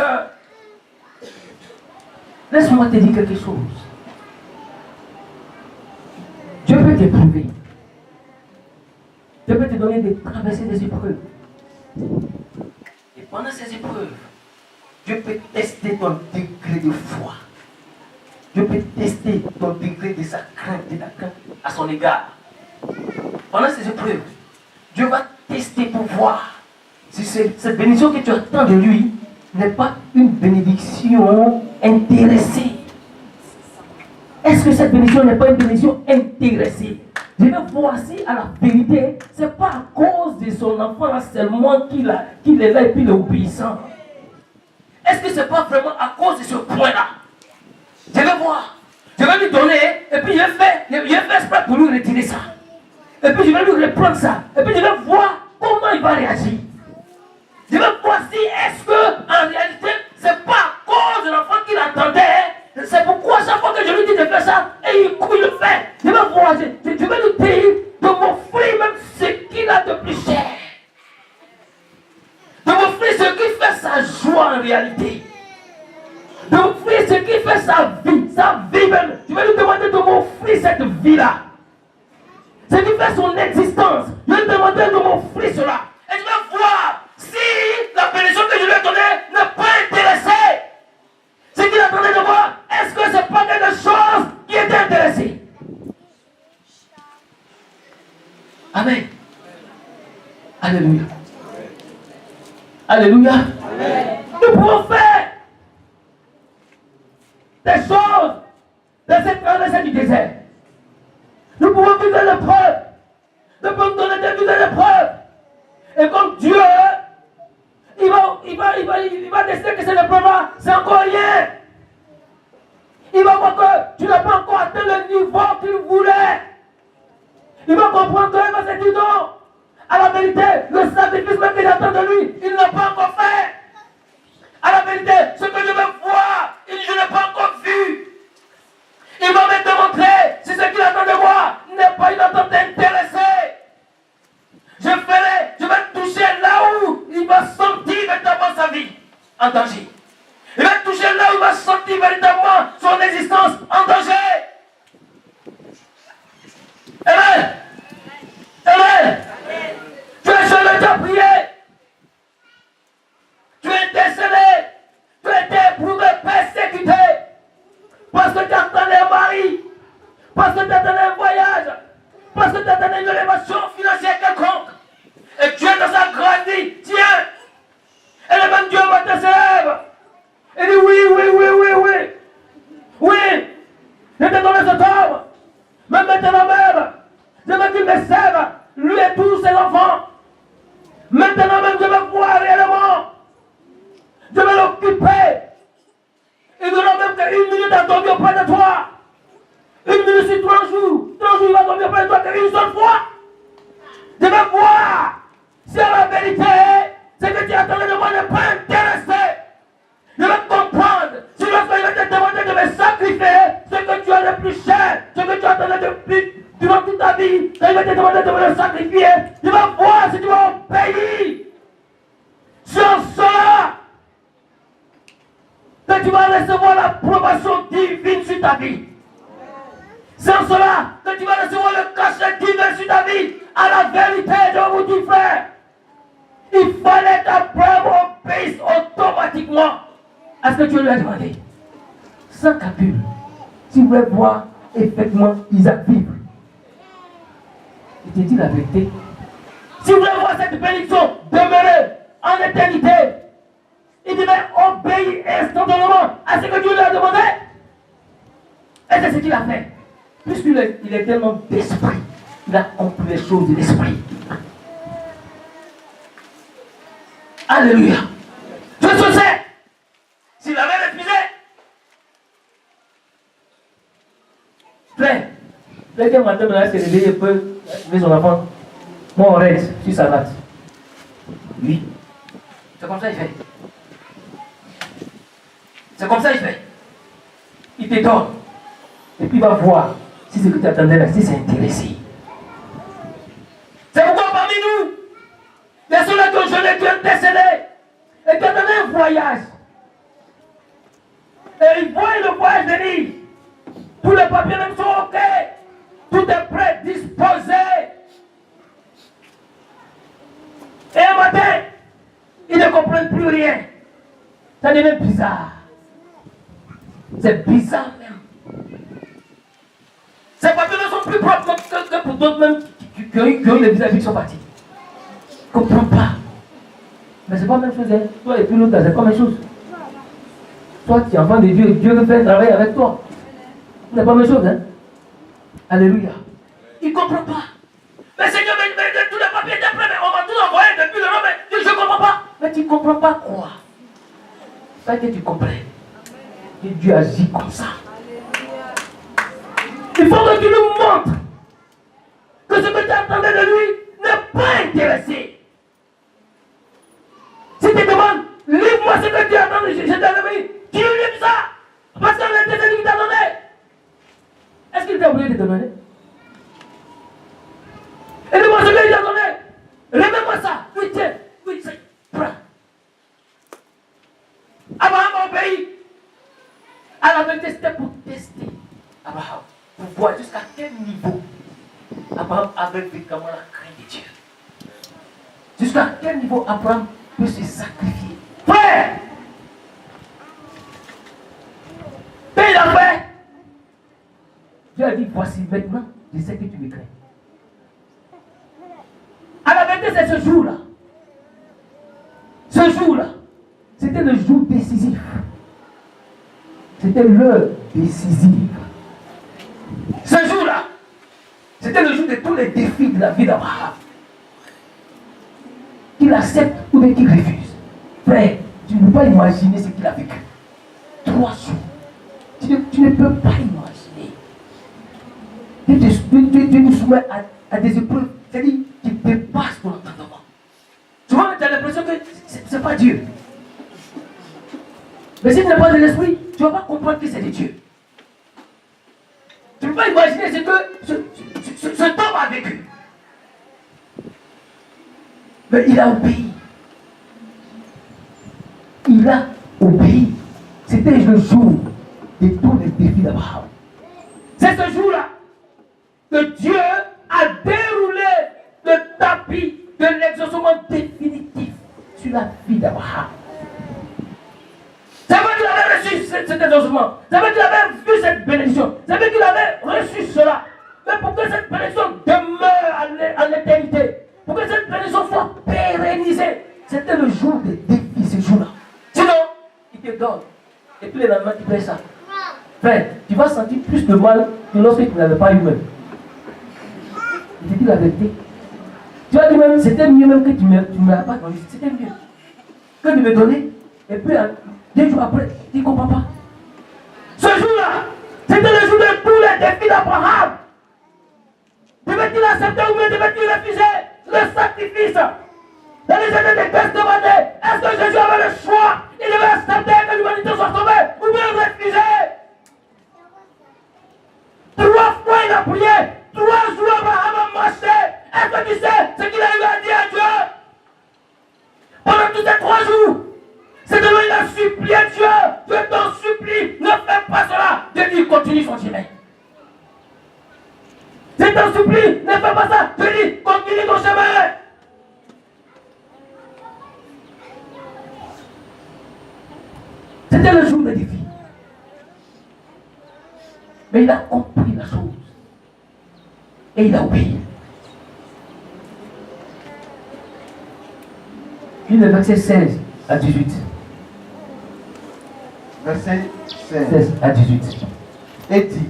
sœur, laisse-moi te dire quelque chose. Dieu peut t'éprouver. Dieu peut te donner des traverser des épreuves. Et pendant ces épreuves, Dieu peut tester ton degré de foi. Dieu peut tester ton degré de sa crainte, de ta crainte à son égard. Pendant ces épreuves, Dieu va tester pour voir si cette bénédiction que tu attends de lui n'est pas une bénédiction intéressée. Est-ce que cette bénédiction n'est pas une bénédiction intéressée? Je vais voir si à la vérité, ce n'est pas à cause de son enfant seulement qu'il est là et puis il est obéissant. Est-ce que ce n'est pas vraiment à cause de ce point-là? Je vais voir. Je vais lui donner et puis je vais faire exprès pour lui retirer ça. Et puis je vais lui reprendre ça. Et puis je vais voir comment il va réagir. Je vais voir si est-ce que en réalité, ce n'est pas à cause de l'enfant qu'il attendait. C'est pourquoi chaque fois que je lui dis de faire ça, et il le fait. Je vais voir, je vais lui dire de m'offrir même ce qu'il a de plus cher. De m'offrir ce qui fait sa joie en réalité. De m'offrir ce qui fait sa vie même. Je vais lui demander de m'offrir cette vie-là. Ce qui fait son existence. Je vais lui demander de m'offrir cela. Et je vais voir si la bénédiction que je lui ai donnée n'est pas intéressée. Ce qu'il attendait de moi, est-ce que ce n'est pas quelque chose qui était intéressé? Amen. Alléluia. Alléluia. Amen. Nous pouvons faire des choses dans cette traversée du désert. Nous pouvons vivre l'épreuve. Nous pouvons donner des vies de l'épreuve. Et comme Dieu, il va décider que cette épreuve-là, c'est encore rien. Il va voir que tu n'as pas encore atteint le niveau qu'il voulait. Il va comprendre qu'il va se dire non. À la vérité, le sacrifice même qu'il attend de lui, il n'a pas encore fait. À la vérité, ce que je veux voir, je n'ai pas encore vu. Il va me démontrer si ce qu'il attend de moi n'est pas une attente intéressée. Je vais toucher là où il va sentir véritablement sa vie en danger. Il va toucher là où il va sentir véritablement son existence en danger. Amen. Amen. Tu es jeune, tu as prié. Tu es intercellé. Tu as été éprouvé, persécuté. Parce que tu attendais un mari. Parce que tu attendais un voyage. Parce que tu attendais une élévation financière quelconque. Et Dieu dans sa grâce dit, tiens. Et le même Dieu va te s'élève. Il dit oui. Oui. Je t'ai donné cet homme. Mais maintenant même, je veux qu'il me serve, lui et tous ses enfants. Maintenant même, je vais voir réellement. Je vais l'occuper. Il donnera même qu'une minute à dormir auprès de toi. Une minute sur 3 jours. 3 jours, il va dormir auprès de toi qu'une seule fois. Je vais voir si à la vérité, ce que tu attendais de moi n'est pas intéressé. Je vais comprendre. Si lorsqu'il va te demander de me sacrifier, ce que tu as le plus cher, ce que tu attendais de plus durant toute ta vie, quand il va te demander de me le sacrifier, il va voir si tu vas obéir. Sur cela, que tu vas recevoir l'approbation divine sur ta vie. Sans cela, que tu vas recevoir le cachet divin sur ta vie. À la vérité, je vous dis, frère, il fallait qu'Abraham obéisse automatiquement à ce que tu lui as demandé. Sans calcul. Si vous voulez voir effectivement Isaac vivre, je te dis la vérité. Si vous voulez voir cette bénédiction demeurer en éternité, il devait obéir instantanément à ce que Dieu lui a demandé. Et c'est ce qu'il a fait. Puisqu'il est tellement d'esprit, il a compris les choses de l'esprit. Alléluia. Je sais, s'il avait refusé, frère, quelqu'un matin me s'est réveillé, il peut lever son enfant. Moi, on reste sur sa latte. Oui. C'est comme ça qu'il fait. C'est comme ça qu'il fait. Il te donne. Et puis il va voir si ce que tu attendais là, si c'est intéressé. C'est pourquoi parmi nous, il y a ceux-là qui ont jeûné, qui ont décédé, et qui attendaient un voyage. Et ils voient le voyage venir. Tous les papiers même sont OK. Tout est prêt, disposé. Et un matin, ils ne comprennent plus rien. Ça devient bizarre. C'est bizarre même. Ces papiers ne sont plus propres que pour d'autres même qui ont eu les vis-à-vis qui sont partis. Je ne comprends pas. Mais c'est pas la même chose. Hein. Toi et puis l'autre, c'est pas la même chose. Toi, tu es enfant de Dieu, Dieu veut faire travailler avec toi. Ce n'est pas la même chose. Hein? Alléluia. Il ne comprend pas. Mais Seigneur, mais tous les papiers étaient prêts, mais on m'a tout envoyé depuis le nom, mais je ne comprends pas. Mais tu ne comprends pas quoi? C'est que tu comprends. Que Dieu agit comme ça. Il faut que tu nous montres que ce que tu attendais de lui n'est pas intéressé. Si tu demandes, livre-moi ce que tu attends, je t'avais dit, tu lui livres ça. Parce qu'on a été qui t'a donné. Est-ce qu'il t'a oublié de te donner? Et dis-moi ce qu'il t'a donné. Remets-moi ça. Oui, tiens. Oui, c'est. Prends. Abraham a obéi. À la vérité, c'était pour tester Abraham. Pour voir jusqu'à quel niveau Abraham avait vraiment la crainte de Dieu. Jusqu'à quel niveau Abraham peut se sacrifier. Frère! Et il a fait. Dieu a dit, voici maintenant, je sais que tu me crains. À la vérité, c'est ce jour-là. Ce jour-là, c'était le jour décisif. C'était l'heure décisive. Ce jour-là, c'était le jour de tous les défis de la vie d'Abraham. Qu'il accepte ou bien qu'il refuse. Frère, tu ne peux pas imaginer ce qu'il a vécu. 3 jours. Tu ne peux pas imaginer. Dieu nous soumet à des épreuves, c'est-à-dire qui dépassent ton entendement. Souvent, tu as l'impression que ce n'est pas Dieu. Mais si tu n'as pas de l'esprit, tu ne vas pas comprendre que c'est de Dieu. Tu ne peux pas imaginer ce que cet homme a vécu. Mais il a obéi. Il a obéi. C'était le jour de tous les défis d'Abraham. C'est ce jour-là que Dieu a déroulé le tapis de l'exaucement définitif sur la vie d'Abraham. Ça veut dire qu'il avait reçu cet exaucement. Ça veut dire qu'il avait vu cette bénédiction. Ça veut dire qu'il avait reçu cela. Mais pour que cette bénédiction demeure à l'éternité, pour que cette bénédiction soit pérennisée, c'était le jour des défis, ce jour-là. Sinon, il te donne. Et puis le lendemain, tu fais ça. Frère, tu vas sentir plus de mal que lorsque tu n'avais pas eu même. Je te dis la vérité. Tu vas dire même, c'était mieux même que tu ne m'as pas donné. C'était mieux que de me donner. Et puis, 2 jours après, tu ne comprends pas. Ce jour-là, c'était le jour de tous les défis d'Abraham. Devait-il accepter ou bien devait-il refuser le sacrifice? Dans les années de Christ demandait, est-ce que Jésus avait le choix? Il devait accepter que l'humanité soit sauvée ou bien refuser? 3 fois il a prié. 3 jours Abraham a marché. Est-ce que tu sais ce qu'il a eu à dire à Dieu? Pendant tous ces 3 jours, c'est de là il a supplié Dieu. Je t'en supplie, ne fais pas cela. Dieu dit, continue son chemin. Je t'en supplie, ne fais pas ça. Dieu dit, continue ton chemin. C'était le jour des défis. Mais il a compris la chose. Et il a obéi. Puis le verset 16 à 18. Verset 16 à 18. Et dit,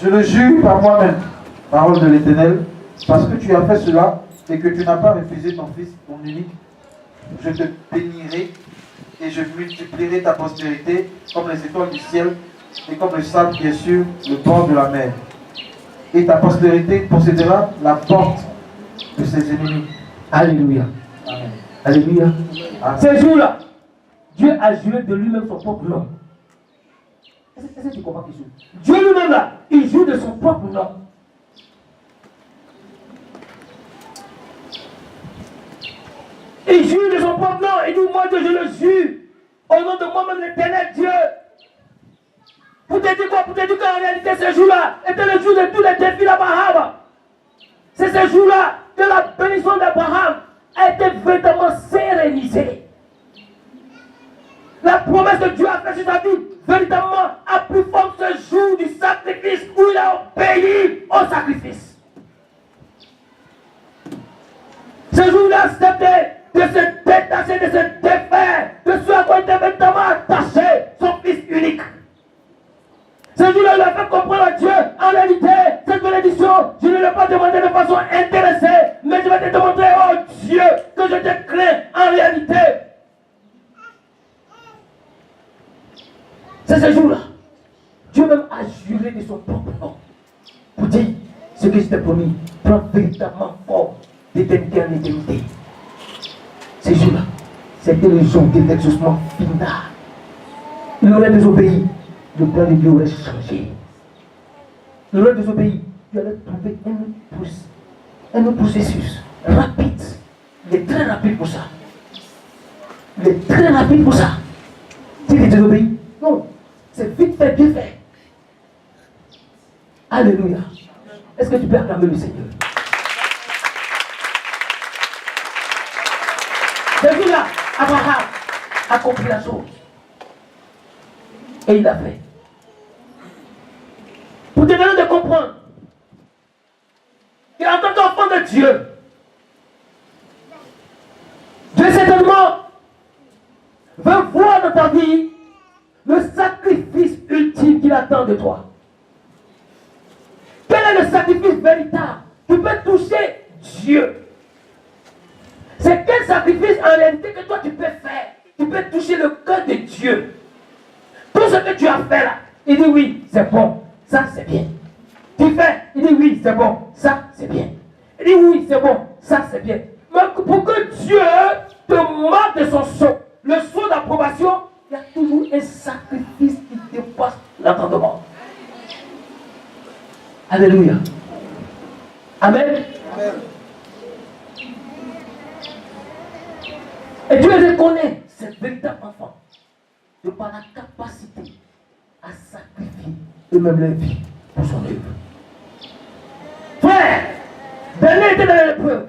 je le jure par moi-même, parole de l'Éternel, parce que tu as fait cela et que tu n'as pas refusé ton fils, ton unique, je te bénirai et je multiplierai ta postérité comme les étoiles du ciel et comme le sable qui est sur le bord de la mer. Et ta postérité possédera la porte de ses ennemis. Alléluia. Amen. Alléluia. Amen. Ce jour-là, Dieu a juré de lui-même son propre nom. Est-ce que tu comprends quelque chose? Dieu lui-même là, il jure de son propre nom. Il jure de son propre nom. Il dit, moi Dieu, je le jure. Au nom de moi-même l'éternel. te dire quoi? Pour te dire qu'en réalité, ce jour-là était le jour de tous les défis d'Abraham. C'est ce jour-là que la bénédiction d'Abraham a été véritablement sérénisée. La promesse que Dieu a faite sur sa vie, véritablement, a pris forme ce jour du sacrifice où il a obéi au sacrifice. Ce jour-là, c'était de se détacher, de se défaire de ce à quoi il était véritablement attaché, son fils unique. Ce jour-là, il a fait comprendre à Dieu, en réalité, cette bénédiction, je ne l'ai pas demandé de façon intéressée, mais je vais te demander, oh Dieu, que je te crains en réalité. C'est ce jour-là. Dieu même a juré de son propre nom pour dire ce que je t'ai promis prend véritablement forme d'éternité en éternité. Ce jour-là, c'était le jour de l'exaucement final. Il aurait désobéi, le plan de Dieu aurait changé. Il aurait désobéi, Dieu allait trouver un autre processus rapide. Il est très rapide pour ça. Il est très rapide pour ça. S'il est désobéi, non. C'est vite fait, bien fait. Alléluia. Est-ce que tu peux acclamer le Seigneur? Ce jour-là, Abraham a compris la chose. Et il l'a fait. Pour te donner de comprendre qu'en tant qu'enfant de Dieu, Dieu certainement veut voir dans ta vie le sacrifice ultime qu'il attend de toi. Quel est le sacrifice véritable? Tu peux toucher Dieu. C'est quel sacrifice en réalité que toi tu peux faire? Tu peux toucher le cœur de Dieu. Tout ce que tu as fait là, il dit oui, c'est bon, ça c'est bien. Tu fais, il dit oui, c'est bon, ça c'est bien. Il dit oui, c'est bon, ça c'est bien. Mais pour que Dieu te marque de son sceau, le sceau d'approbation, il y a toujours un sacrifice qui dépasse l'entendement. Alléluia. Amen. Amen. Et Dieu reconnaît ces véritables enfants de par la capacité à sacrifier eux-mêmes leur vie pour son œuvre. Frère, Daniel était dans l'épreuve,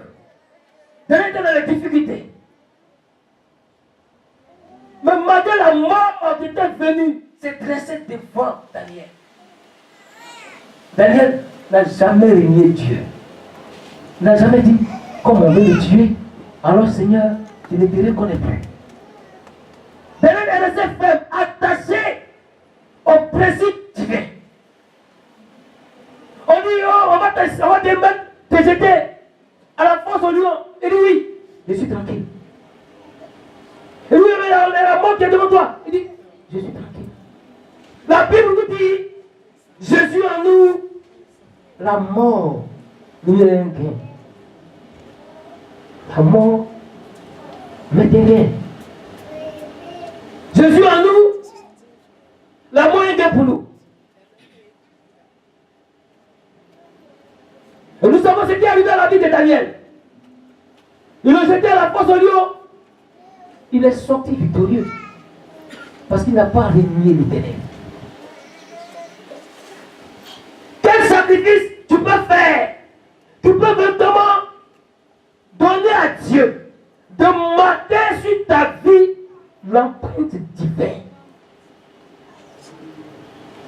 Daniel était dans les difficultés. Mais malgré la mort qui était venue se dresser devant Daniel. Daniel n'a jamais renié Dieu. Il n'a jamais dit, comme on veut le tuer, alors Seigneur, je ne te reconnais plus. Daniel est resté ferme, attaché au principe divin. On dit, oh, on va te jeter à la force au lion. Il dit oui, je suis tranquille. Et lui, il y a la mort qui est devant toi. Il dit, je suis tranquille. La Bible nous dit, Jésus en nous, la mort nous est un gain. La mort m'est un gain. Jésus en nous, la mort est un gain pour nous. Et nous savons ce qui est arrivé à la vie de Daniel. Il l'a jeté à la fosse au lion. Il est sorti victorieux. Parce qu'il n'a pas renié l'Éternel. Quel sacrifice tu peux faire? Tu peux vraiment donner à Dieu de marquer sur ta vie l'empreinte divine.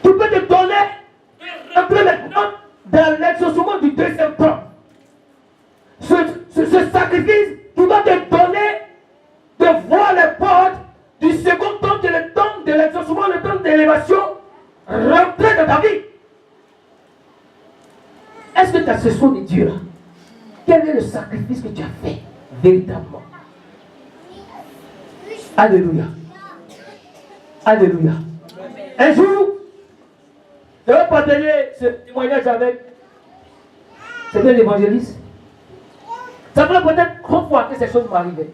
Tu peux te donner un peu maintenant dans l'exaucement du deuxième temps. Ce sacrifice qui va te donner de voir les portes du second temps, qui est le temps de l'exaucement, le temps d'élévation, rentrer dans ta vie. Est-ce que tu as ce son de Dieu là? Quel est le sacrifice que tu as fait véritablement? Alléluia. Alléluia. Un jour, je vais partager ce témoignage avec l'évangéliste. Ça fait peut-être 30 fois que ces choses m'arrivaient.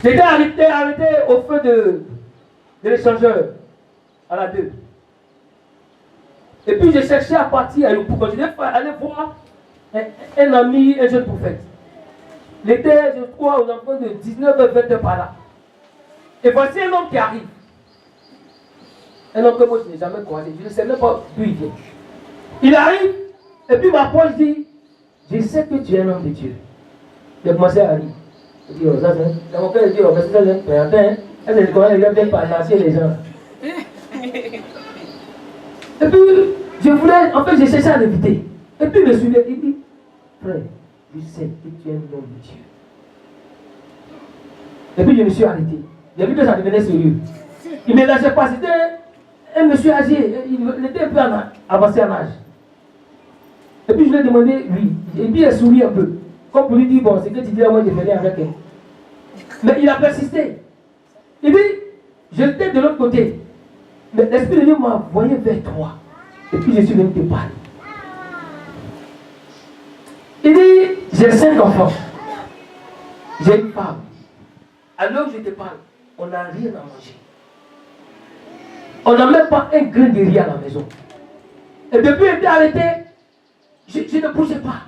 J'étais arrêté au feu de l'échangeur à la 2. Et puis je cherchais à partir pour continuer à aller voir un ami, un jeune prophète. Il était, je crois, aux enfants de 19 à 20 par là. Et voici un homme qui arrive. Un homme que moi je n'ai jamais croisé. Je ne sais même pas d'où il vient. Il arrive, et puis m'approche, dit, je sais que tu es un homme de Dieu. Il a commencé à rire. Il dit, oh, ça c'est mon père, il dit, oh, mais ça c'est un pérentin. C'est comment il vient par lancer les gens. Et puis, je voulais, en fait, j'ai cherché à l'éviter. Et puis, il me suivait, il dit, frère, je sais que tu es un homme de Dieu. Et puis, je me suis arrêté. J'ai vu que ça devenait sérieux. Il ne me lâchait pas, c'était un monsieur âgé, il était un peu avancé en âge. Et puis, je lui ai demandé, oui. Et puis, il a souri un peu. Comme pour lui dire, bon, c'est que tu dis, moi, je venais avec elle. Mais il a persisté. Il dit, j'étais de l'autre côté. Mais l'Esprit de Dieu m'a envoyé vers toi. Et puis je suis venu te parler. Il dit, j'ai 5 enfants. J'ai une femme. Alors je te parle, on n'a rien à manger. On n'a même pas un grain de riz à la maison. Et depuis que j'étais arrêté, je ne bougeais pas.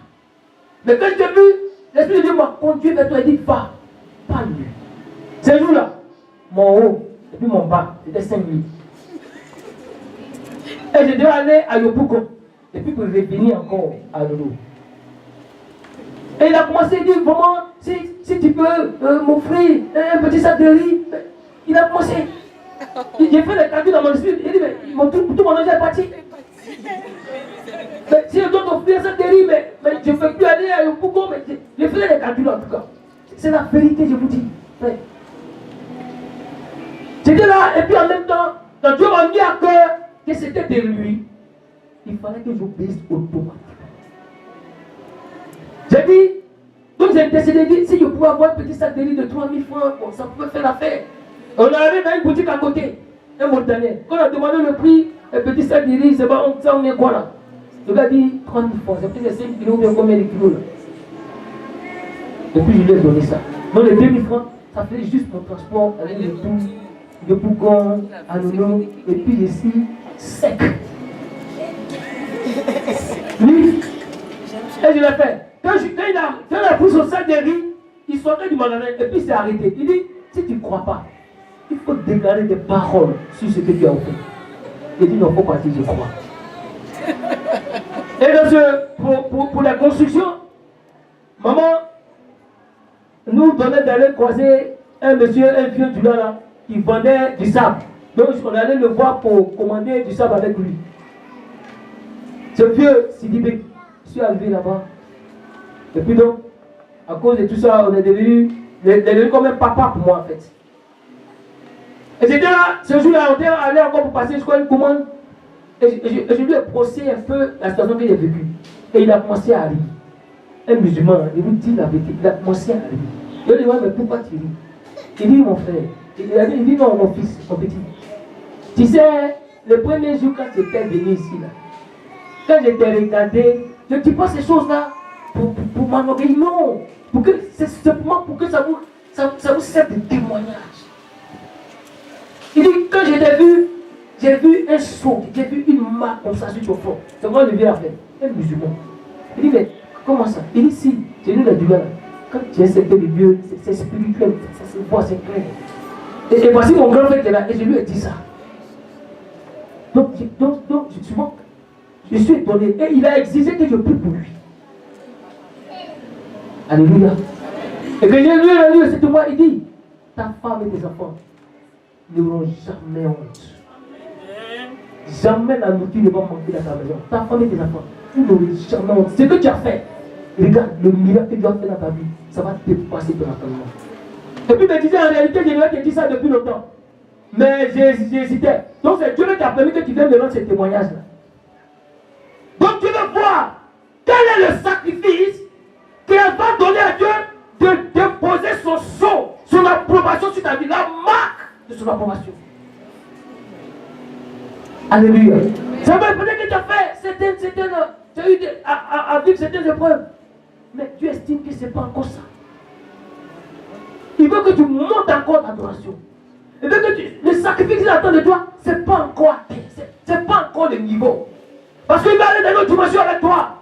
Mais quand je t'ai vu, l'Esprit de Dieu m'a conduit vers toi et dit, va, parle-lui. Ce jour-là, mon haut et puis mon bas, c'était 5 minutes. Et je devais aller à Yopougon. Et puis pour revenir encore à Lolo. Et il a commencé à dire, vraiment, si tu peux m'offrir un petit sac de riz. Il a commencé. J'ai fait les calculs dans mon esprit. Il dit, mais tout mon argent est parti. Mais si je dois t'offrir un sac de riz, mais je ne peux plus aller à Yopougon. Mais j'ai fait les calculs en tout cas. C'est la vérité, je vous dis. Ouais. J'étais là, et puis en même temps, quand Dieu m'a mis à cœur que c'était de lui, il fallait que j'obéisse automatiquement. J'ai dit, donc j'ai décidé de dire, si je pouvais avoir un petit sac de riz de 3000 francs, bon, ça pouvait faire l'affaire. On est allé dans une boutique à côté, un Montanien. Quand on a demandé le prix, un petit sac de riz, c'est pas, on est quoi là? Le gars dit 3000 francs, c'est peut-être 5 kilos, bien combien de kilos là? Et puis je lui ai donné ça. Donc les 2000 francs, ça fait juste mon transport avec les tout. De Bougon, à Nono, et puis ici, sec. Oui. Et je l'ai fait. Quand il a pris son sac de riz, il sortait du magasin, et puis il s'est arrêté. Il dit, si tu ne crois pas, il faut déclarer des paroles sur ce que tu as fait. Il dit, non, il faut partir, je crois. Et dans pour la construction, maman nous donnait d'aller croiser un monsieur, un vieux du là, qui vendait du sable. Donc on allait le voir pour commander du sable avec lui. Ce vieux Sidibé, je suis arrivé là-bas. Et puis donc, à cause de tout ça, on est devenu comme un papa pour moi en fait. Et j'étais là, ce jour-là, on est allé encore pour passer, je crois, une commande. Et je lui ai brossé un peu la situation qu'il a vécue. Et il a commencé à rire. Un musulman, il vous dit la vérité, il a commencé à rire. Je lui ai dit, ouais, mais pourquoi tu ris? Il dit, mon frère. Il dit, non, mon fils, mon petit. Tu sais, le premier jour quand j'étais venu ici, là, quand je t'ai regardé, je ne dis pas ces choses-là pour m'ennuyer, non. C'est simplement pour que ça vous serve de témoignage. Il dit, quand je t'ai vu, j'ai vu un son, j'ai vu une marque comme ça sur ton front. C'est moi le vieux après, un musulman. Il dit, mais comment ça? Il dit, si, j'ai lu la douleur. Quand tu es certain de Dieu, c'est spirituel, ça se voit, c'est clair. Et voici mon grand frère qui est là, et je lui ai dit ça. Donc je suis étonné. Et il a exigé que je prie pour lui. Alléluia. Et que j'ai lu, c'est tout moi, il dit, ta femme et tes enfants n'auront jamais honte. Jamais la nourriture ne va manquer dans ta maison. Ta femme et tes enfants, ils n'auront jamais honte. Ce que tu as fait, regarde, le miracle que tu as fait dans ta vie, ça va te passer ton entendement. Et puis il me disait, en réalité, je devais te dire ça depuis longtemps. Mais j'hésitais. Donc c'est Dieu qui a permis que tu viennes me rendre ce témoignage-là. Donc tu veux voir quel est le sacrifice qu'elle va donner à Dieu de déposer son approbation sur ta vie, la marque de son approbation. Alléluia. Ça veut dire que tu as fait tu as eu à vivre certaines épreuves. Mais tu estimes que ce n'est pas encore ça. Il veut que tu montes encore l'adoration. Il veut que le sacrifice qu'il attend de toi, ce n'est pas encore atteint. Ce n'est pas encore le niveau. Parce qu'il va aller dans une autre dimension avec toi.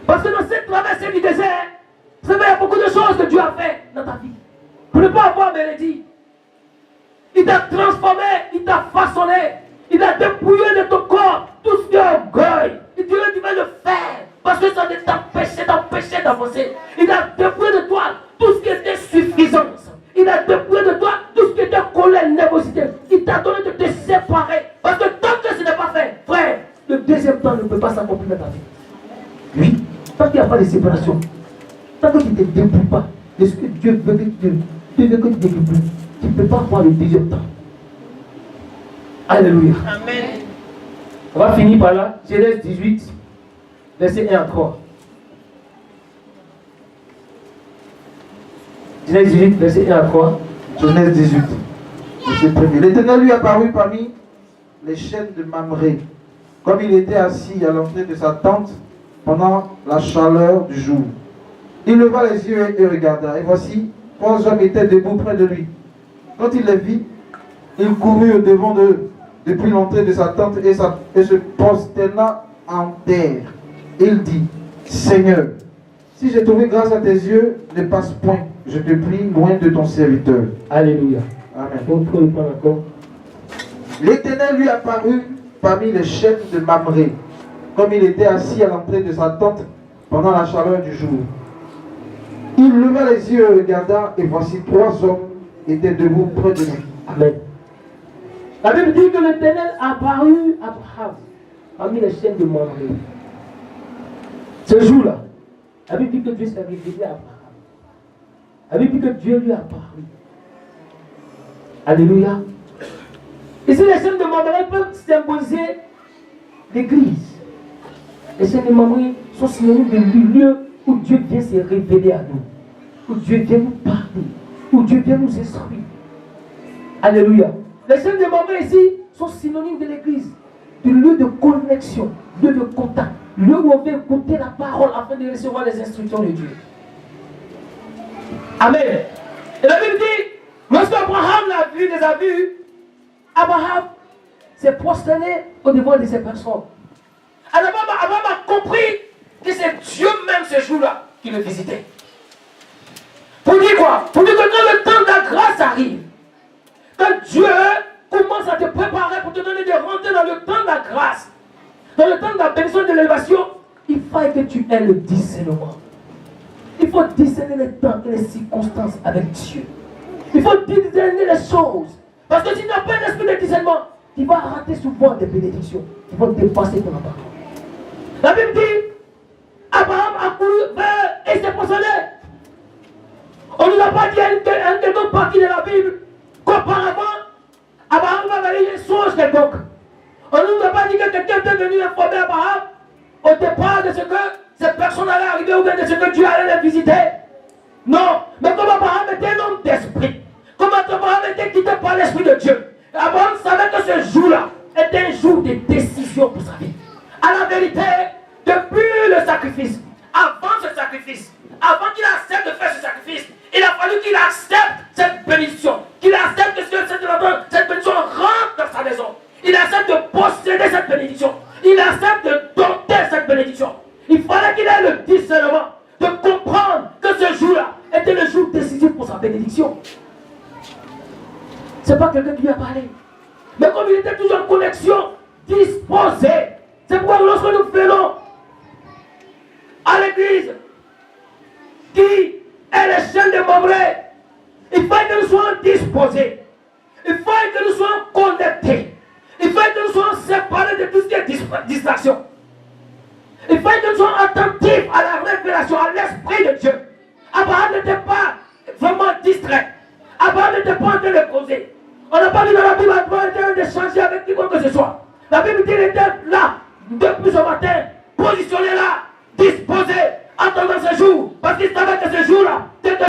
Parce que dans cette traversée du désert, il y a beaucoup de choses que Dieu a fait dans ta vie. Pour ne pas avoir maladie. Il t'a transformé, il t'a façonné. Il a dépouillé de ton corps tout ce qui est orgueil. Et Dieu tu vas le faire. Parce que ça ne t'empêchait d'avancer. Il a dépouillé de toi tout ce qui était suffisance. Il a dépouillé de toi tout ce qui était colère, nervosité. Il t'a donné de te séparer. Parce que tant que ce n'est pas fait, frère, le deuxième temps ne peut pas s'accomplir dans ta vie. Oui, tant qu'il n'y a pas de séparation, tant que tu ne te débrouilles pas de ce que Dieu veut que tu te débrouilles, tu ne peux pas voir le deuxième temps. Alléluia. Amen. On va finir par là. Genèse 18, verset 1 à 3. Genèse 18, verset 1 à 3. Genèse 18. Verset 1. L'Éternel lui apparut parmi les chênes de Mamré, comme il était assis à l'entrée de sa tente pendant la chaleur du jour. Il leva les yeux et regarda, et voici, 3 hommes étaient debout près de lui. Quand il les vit, il courut au devant d'eux depuis l'entrée de sa tente et se prosterna en terre. Il dit, Seigneur, si j'ai trouvé grâce à tes yeux, ne passe point, je te prie, loin de ton serviteur. Alléluia. Amen. On peut le prendre encore. L'Éternel lui apparut parmi les chênes de Mamré, comme il était assis à l'entrée de sa tente pendant la chaleur du jour. Il leva les yeux et regarda, et voici 3 hommes étaient debout près de lui. Amen. La Bible dit que l'Éternel apparut à Abraham parmi les chaînes de Mamré. Ce jour-là, la Bible dit que Dieu s'est révélé à Abraham. La Bible dit que Dieu lui a apparu. Alléluia. Ici, les chaînes de Mamré peuvent symboliser l'Église. Les chaînes de Mamré sont synonymes de lieu où Dieu vient se révéler à nous, où Dieu vient nous parler, où Dieu vient nous instruire. Alléluia. Les chaînes de Mamré ici sont synonymes de l'Église, du lieu de connexion, lieu de contact, lieu où on vient écouter la parole afin de recevoir les instructions de Dieu. Amen. Et la Bible dit, lorsque Abraham les a vus, Abraham s'est prosterné au devant de ces personnes. Abraham a compris que c'est Dieu même ce jour-là qui le visitait. Pour dire quoi? Pour dire que quand le temps de la grâce arrive, quand Dieu commence à te préparer pour te donner de rentrer dans le temps de la grâce, dans le temps de la bénédiction de l'élévation, il faut que tu aies le discernement. Il faut discerner les temps et les circonstances avec Dieu. Il faut discerner les choses. Parce que si tu n'as pas l'esprit de discernement, tu vas rater souvent des bénédictions. Tu vas dépasser ton appartement. La Bible dit, Abraham a couru vers et s'est possédé. On ne nous a pas dit à une quelconque partie de la Bible qu'auparavant, Abraham va aller un songe quelconque. On ne nous a pas dit que quelqu'un était venu informer Abraham au départ de ce que cette personne allait arriver ou bien de ce que Dieu allait les visiter. Non, mais comme Abraham était un homme d'esprit, comme Abraham était guidé par l'esprit de Dieu, Abraham savait que ce jour-là était un jour de décision pour sa vie. À la vérité, depuis le sacrifice, avant ce sacrifice, avant qu'il accepte de faire ce sacrifice, il a fallu qu'il accepte cette bénédiction, qu'il accepte que cette bénédiction rentre dans sa maison. Il accepte de posséder cette bénédiction. Il accepte de dompter cette bénédiction. Il fallait qu'il ait le discernement de comprendre que ce jour-là était le jour décisif pour sa bénédiction. Ce n'est pas quelqu'un qui lui a parlé. Mais comme il était toujours en connexion, disposé. C'est pourquoi lorsque nous venons à l'église, qui est les chaînes de Mamré, il faut que nous soyons disposés. Il faut que nous soyons connectés. Il faut que nous soyons séparés de tout ce qui est distraction. Il faut que nous soyons attentifs à la révélation, à l'esprit de Dieu. Abraham n'était pas vraiment distrait. Abraham n'était pas en train de causer. On n'a pas dit dans la Bible Abraham était en train d'échanger avec quiconque que ce soit. La Bible dit qu'il était là, depuis ce matin, positionné là, disposé, attendant ce jour. Parce qu'il savait que ce jour-là,